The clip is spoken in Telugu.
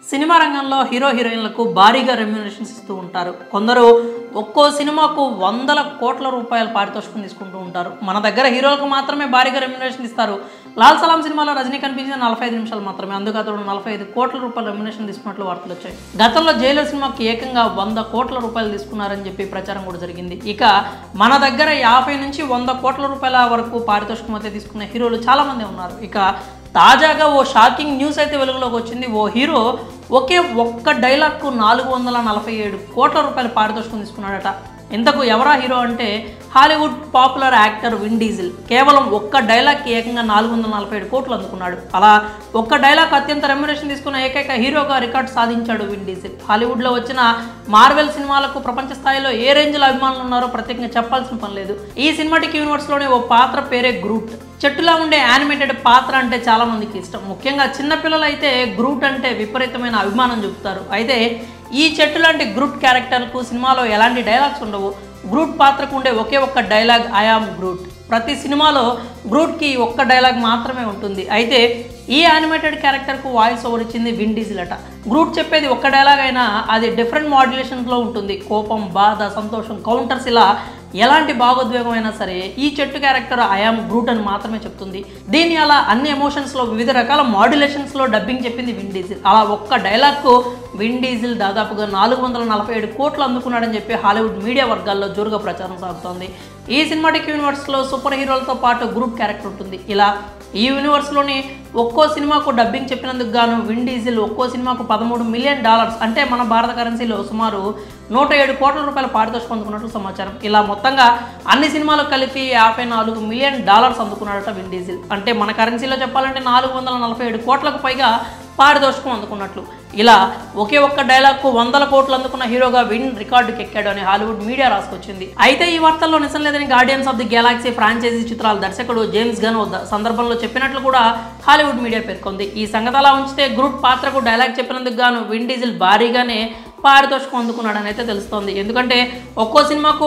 సినిమా రంగంలో హీరో హీరోయిన్లకు భారీగా రెమ్యునరేషన్స్ ఇస్తూ ఉంటారు. కొందరు ఒక్కో సినిమాకు వందల కోట్ల రూపాయల పారితోషికం తీసుకుంటూ ఉంటారు. మన దగ్గర హీరోలకు మాత్రమే భారీగా రెమ్యునరేషన్ ఇస్తారు. లాల్ సలాం సినిమాలో రజనీ కనిపించిన 45 నిమిషాలు మాత్రమే, అందుకు అతడు 45 కోట్ల రూపాయల రెమ్యునరేషన్ తీసుకున్నట్లు వార్తలు వచ్చాయి. గతంలో జైలర్ సినిమాకి ఏకంగా 100 కోట్ల రూపాయలు తీసుకున్నారని చెప్పి ప్రచారం కూడా జరిగింది. ఇక మన దగ్గర 50 నుంచి 100 కోట్ల రూపాయల వరకు పారితోషికం అయితే తీసుకున్న హీరోలు చాలా మంది ఉన్నారు. ఇక తాజాగా ఓ షాకింగ్ న్యూస్ అయితే వెలుగులోకి వచ్చింది. ఓ హీరో ఒక్క డైలాగ్కు 447 కోట్ల రూపాయల పారితోషికం తీసుకున్నాడట. ఇంతకు ఎవరా హీరో అంటే Hollywood popular actor win diesel. కేవలం ఒక్క డైలాగ్కి ఏకంగా 447 కోట్లు అందుకున్నాడు. అలా ఒక్క డైలాగ్ అత్యంత రెమ్యునరేషన్ తీసుకున్న ఏకైక హీరోగా రికార్డు సాధించాడు విన్ డీజిల్. హాలీవుడ్లో వచ్చిన మార్వెల్ సినిమాలకు ప్రపంచ స్థాయిలో ఏ రేంజ్లో అభిమానులు ఉన్నారో ప్రత్యేకంగా చెప్పాల్సిన పని లేదు. ఈ సినిమాటిక్ యూనివర్స్లోనే ఓ పాత్ర పేరే గ్రూట్. చెట్టులా ఉండే యానిమేటెడ్ పాత్ర అంటే చాలా మందికి ఇష్టం. ముఖ్యంగా చిన్నపిల్లలు అయితే గ్రూట్ అంటే విపరీతమైన అభిమానం చూపుతారు. అయితే ఈ చెట్టు లాంటి గ్రూట్ క్యారెక్టర్కు సినిమాలో ఎలాంటి డైలాగ్స్ ఉండవు. గ్రూట్ పాత్రకు ఉండే ఒక్క డైలాగ్ ఐ యామ్ గ్రూట్. ప్రతి సినిమాలో గ్రూట్కి ఒక్క డైలాగ్ మాత్రమే ఉంటుంది. అయితే ఈ యానిమేటెడ్ క్యారెక్టర్కు వాయిస్ ఓవర్ ఇచ్చింది విన్ డీజిల్ అట. గ్రూట్ చెప్పేది ఒక్క డైలాగ్ అయినా అది డిఫరెంట్ మాడ్యులేషన్స్లో ఉంటుంది. కోపం, బాధ, సంతోషం, కౌంటర్స్, ఇలా ఎలాంటి భావోద్వేగం అయినా సరే ఈ చెట్టు క్యారెక్టర్ ఐ యామ్ గ్రూట్ అని మాత్రమే చెప్తుంది. దీన్ని అలా అన్ని ఎమోషన్స్లో వివిధ రకాల మాడ్యులేషన్స్లో డబ్బింగ్ చెప్పింది విన్ డీజిల్. అలా ఒక్క డైలాగ్కు విన్ డీజిల్ దాదాపుగా 447 కోట్లు అందుకున్నాడని చెప్పి హాలీవుడ్ మీడియా వర్గాల్లో జోరుగా ప్రచారం సాగుతోంది. ఈ సినిమాటిక్ యూనివర్స్లో సూపర్ హీరోలతో పాటు గ్రూప్ క్యారెక్టర్ ఉంటుంది. ఇలా ఈ యూనివర్స్లోని ఒక్కో సినిమాకు డబ్బింగ్ చెప్పినందుకు గాను విన్ డీజిల్ ఒక్కో సినిమాకు $13 మిలియన్, అంటే మన భారత కరెన్సీలో సుమారు 107 కోట్ల రూపాయల పారితోషికం అందుకున్నట్లు సమాచారం. ఇలా మొత్తంగా అన్ని సినిమాలు కలిపి $54 మిలియన్ అందుకున్నాడట విన్ డీజిల్. అంటే మన కరెన్సీలో చెప్పాలంటే 447 కోట్లకు పైగా పారితోషికం అందుకున్నట్లు. ఇలా ఒక్క డైలాగ్కు 100 కోట్లు అందుకున్న హీరోగా విన్ రికార్డుకి ఎక్కాడు అని హాలీవుడ్ మీడియా రాసుకొచ్చింది. అయితే ఈ వార్తల్లో నిజం లేదని guardians of the galaxy franchise చిత్రాల దర్శకుడు జేమ్స్ గన్ సందర్భంలో చెప్పినట్లు కూడా హాలీవుడ్ మీడియా పేర్కొంది. ఈ సంగతి అలా ఉంచితే గ్రూట్ పాత్రకు డైలాగ్ చెప్పినందుకు గాను విన్ డీజిల్ భారీగానే పారితోషికం అందుకున్నాడని అయితే తెలుస్తోంది. ఎందుకంటే ఒక్కో సినిమాకు